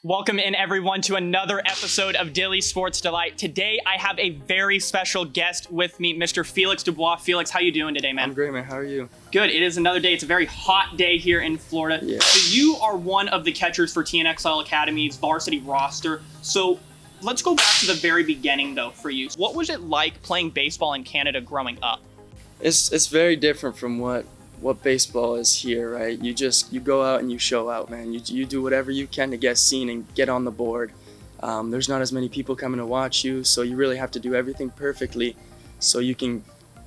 Welcome in, everyone, to another episode of Daily Sports Delight. Today, I have a very special guest with me, Mr. Felix Dubois. Felix, how you doing today, man? I'm great, man. How are you? Good. It is another day. It's a very hot day here in Florida. Yeah. So you are one of the catchers for TNXL Academies varsity roster. So let's go back to the very beginning, though, for you. What was it like playing baseball in Canada growing up? It's very different from what baseball is here, right? You go out and you show out, man. You do whatever you can to get seen and get on the board. There's not as many people coming to watch you, so you really have to do everything perfectly so you can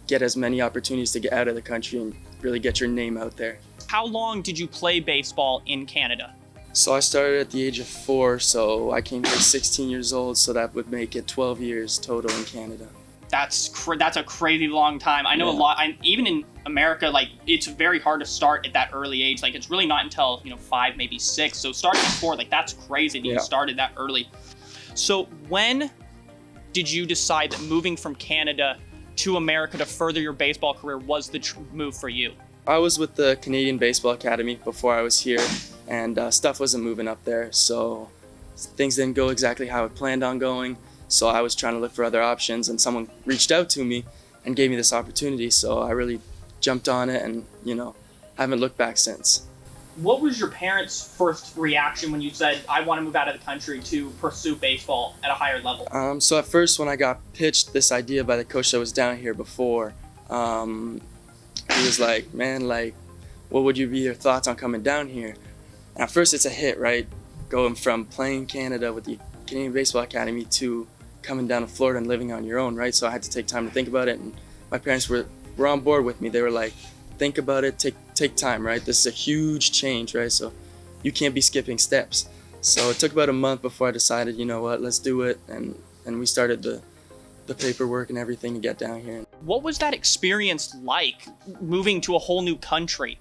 get as many opportunities to get out of the country and really get your name out there. How long did you play baseball in Canada? So I started at the age of 4, so I came here 16 years old, so that would make it 12 years total in Canada. That's a crazy long time. I know a lot. Even in America, like, it's very hard to start at that early age. Like, it's really not until 5, maybe 6. So starting at 4, like, that's crazy that you started that early. So when did you decide that moving from Canada to America to further your baseball career was the move for you? I was with the Canadian Baseball Academy before I was here, and stuff wasn't moving up there, so things didn't go exactly how I planned on going. So I was trying to look for other options, and someone reached out to me and gave me this opportunity. So I really jumped on it, and haven't looked back since. What was your parents' first reaction when you said, I want to move out of the country to pursue baseball at a higher level? So at first, when I got pitched this idea by the coach that was down here before, he was like, man, like, what would be your thoughts on coming down here? And at first it's a hit, right? Going from playing Canada with the Canadian Baseball Academy to coming down to Florida and living on your own, right? So I had to take time to think about it, and my parents were on board with me. They were like, think about it, take time, right? This is a huge change, right? So you can't be skipping steps. So it took about a month before I decided, you know what, let's do it, and we started the paperwork and everything to get down here. What was that experience like, moving to a whole new country?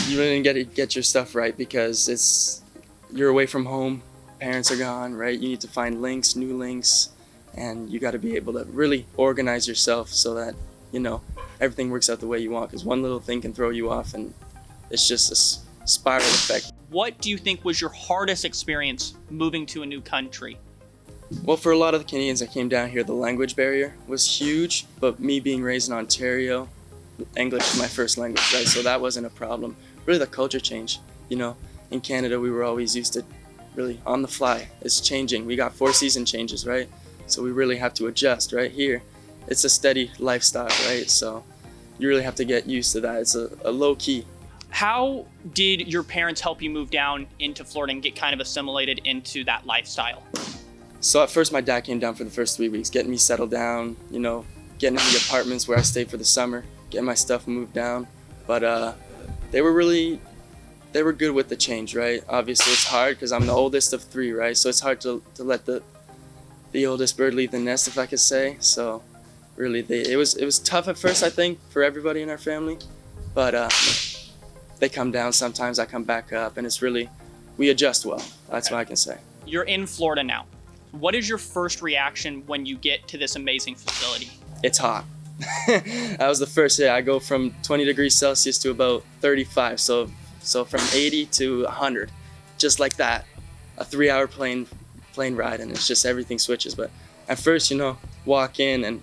You really didn't get your stuff right because you're away from home. Parents are gone, right? You need to find new links, and you got to be able to really organize yourself so that, everything works out the way you want, because one little thing can throw you off, and it's just a spiral effect. What do you think was your hardest experience moving to a new country? Well, for a lot of the Canadians that came down here, the language barrier was huge, but me being raised in Ontario, English is my first language, right? So that wasn't a problem. Really, the culture change. In Canada, we were always used to really on the fly. It's changing. We got 4 season changes, right? So we really have to adjust. Right here, it's a steady lifestyle, right? So you really have to get used to that. It's a low key. How did your parents help you move down into Florida and get kind of assimilated into that lifestyle? So at first, my dad came down for the first 3 weeks, getting me settled down, getting in the apartments where I stayed for the summer, getting my stuff moved down. But they were good with the change, right? Obviously, it's hard because I'm the oldest of 3, right? So it's hard to let the oldest bird leave the nest, if I could say. So really, it was tough at first, I think, for everybody in our family. But they come down sometimes, I come back up, and we adjust well. That's what I can say. You're in Florida now. What is your first reaction when you get to this amazing facility? It's hot. That was the first day. I go from 20 degrees Celsius to about 35. So from 80 to 100, just like that, a 3-hour plane ride, and it's just everything switches. But at first, walk in and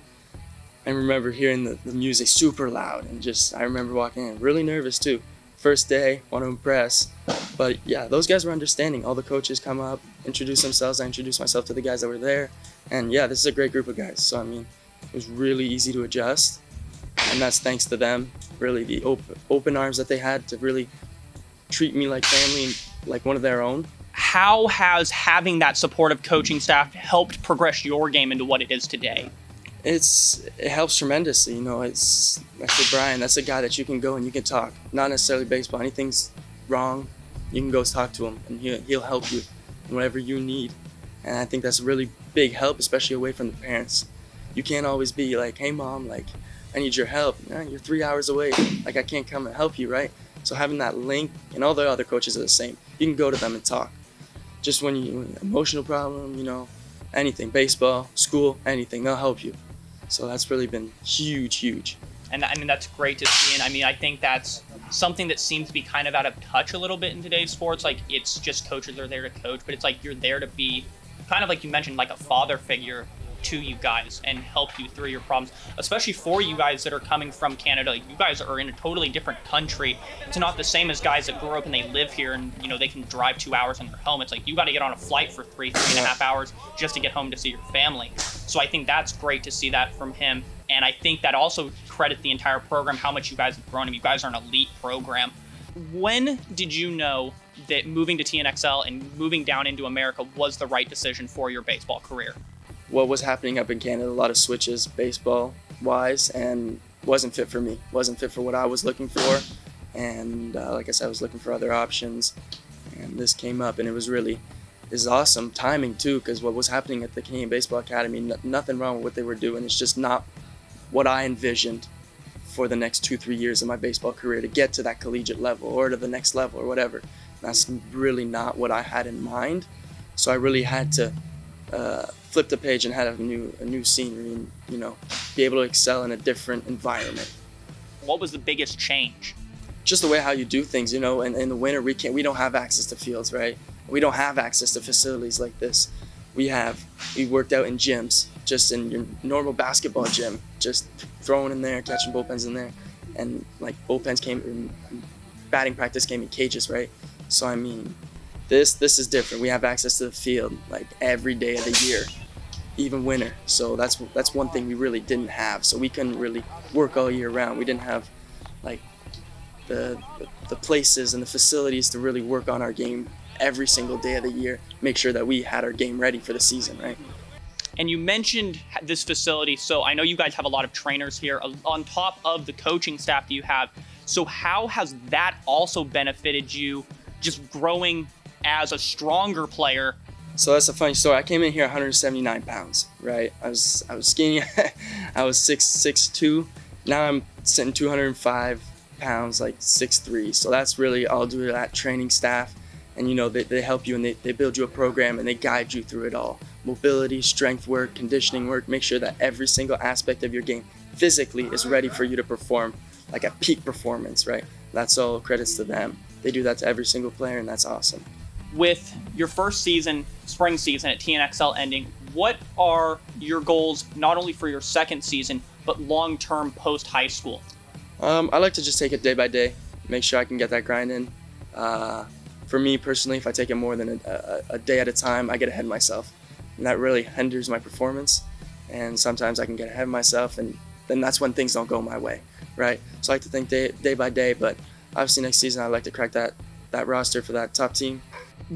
remember hearing the music super loud, and I remember walking in really nervous too. First day, want to impress, but yeah, those guys were understanding. All the coaches come up, introduce themselves. I introduced myself to the guys that were there, and yeah, this is a great group of guys. So it was really easy to adjust, and that's thanks to them. Really, the open arms that they had to really treat me like family, like one of their own. How has having that supportive coaching staff helped progress your game into what it is today? It helps tremendously. It's like Brian, that's a guy that you can go and you can talk. Not necessarily baseball. Anything's wrong, you can go talk to him, and he'll help you in whatever you need. And I think that's a really big help, especially away from the parents. You can't always be like, hey mom, like, I need your help. You're 3 hours away. Like, I can't come and help you, right? So having that link, and all the other coaches are the same. You can go to them and talk. Just when emotional problem, anything, baseball, school, anything, they'll help you. So that's really been huge. And I mean, that's great to see. And I mean, I think that's something that seems to be kind of out of touch a little bit in today's sports. Like, it's just coaches are there to coach, but it's like you're there to be kind of, like you mentioned, like a father figure to you guys and help you through your problems, especially for you guys that are coming from Canada. You guys are in a totally different country. It's not the same as guys that grew up and they live here and, you know, they can drive 2 hours and they're home. It's like you got to get on a flight for three and a half hours just to get home to see your family. So I think that's great to see that from him. And I think that also credits the entire program, how much you guys have grown. And you guys are an elite program. When did you know that moving to TNXL and moving down into America was the right decision for your baseball career? What was happening up in Canada, a lot of switches baseball-wise, and wasn't fit for me. Wasn't fit for what I was looking for. And like I said, I was looking for other options. And this came up, and it was awesome timing too, because what was happening at the Canadian Baseball Academy, nothing wrong with what they were doing. It's just not what I envisioned for the next 2-3 years of my baseball career to get to that collegiate level or to the next level or whatever. That's really not what I had in mind. So I really had to flip the page and had a new scenery and, you know, be able to excel in a different environment. What was the biggest change? Just the way how you do things, you know. And in the winter, we don't have access to fields, right? We don't have access to facilities like this. We worked out in gyms, just in your normal basketball gym, just throwing in there, catching bullpens in there. And like batting practice came in cages, right? So I mean, this is different. We have access to the field like every day of the year, even winter. So that's one thing we really didn't have. So we couldn't really work all year round. We didn't have like the places and the facilities to really work on our game every single day of the year, make sure that we had our game ready for the season, right? And you mentioned this facility, so I know you guys have a lot of trainers here on top of the coaching staff that you have. So how has that also benefited you just growing as a stronger player? So that's a funny story. I came in here 179 pounds, right? I was skinny. I was 6'2". Now I'm sitting 205 pounds, like 6'3". So that's really all due to that training staff. And, you know, they help you and they build you a program and they guide you through it all. Mobility, strength work, conditioning work, make sure that every single aspect of your game physically is ready for you to perform like a peak performance, right? That's all credits to them. They do that to every single player, and that's awesome. With your first season, spring season at TNXL ending, what are your goals not only for your second season, but long-term post-high school? I like to just take it day by day, make sure I can get that grind in. For me personally, if I take it more than a day at a time, I get ahead of myself. And that really hinders my performance. And sometimes I can get ahead of myself, and then that's when things don't go my way, right? So I like to think day by day, but obviously next season I'd like to crack that roster for that top team.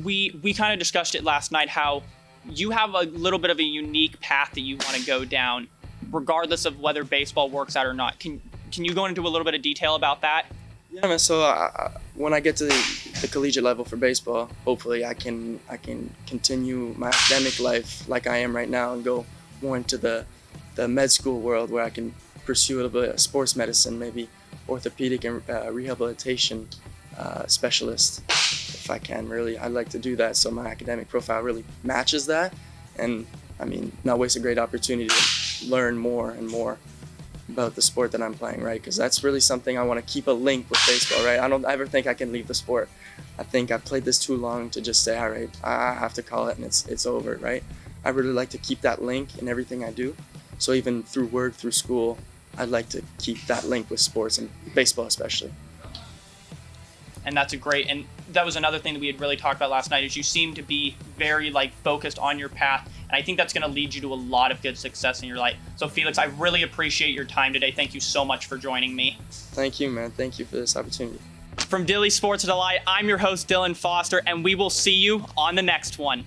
We kind of discussed it last night, how you have a little bit of a unique path that you want to go down, regardless of whether baseball works out or not. Can you go into a little bit of detail about that? Yeah, man. So when I get to the collegiate level for baseball, hopefully I can continue my academic life like I am right now and go more into the med school world where I can pursue a little bit of sports medicine, maybe orthopedic and rehabilitation specialist. If I can, really, I'd like to do that so my academic profile really matches that, and I mean, not waste a great opportunity to learn more and more about the sport that I'm playing, right? Because that's really something I want to keep a link with baseball, right? I don't ever think I can leave the sport. I think I've played this too long to just say, all right, I have to call it and it's over, right? I really like to keep that link in everything I do. So even through work, through school, I'd like to keep that link with sports and baseball especially. And that's and that was another thing that we had really talked about last night, is you seem to be very focused on your path. And I think that's going to lead you to a lot of good success in your life. So Felix, I really appreciate your time today. Thank you so much for joining me. Thank you, man. Thank you for this opportunity. From Dilly Sports Delight, I'm your host, Dylan Foster, and we will see you on the next one.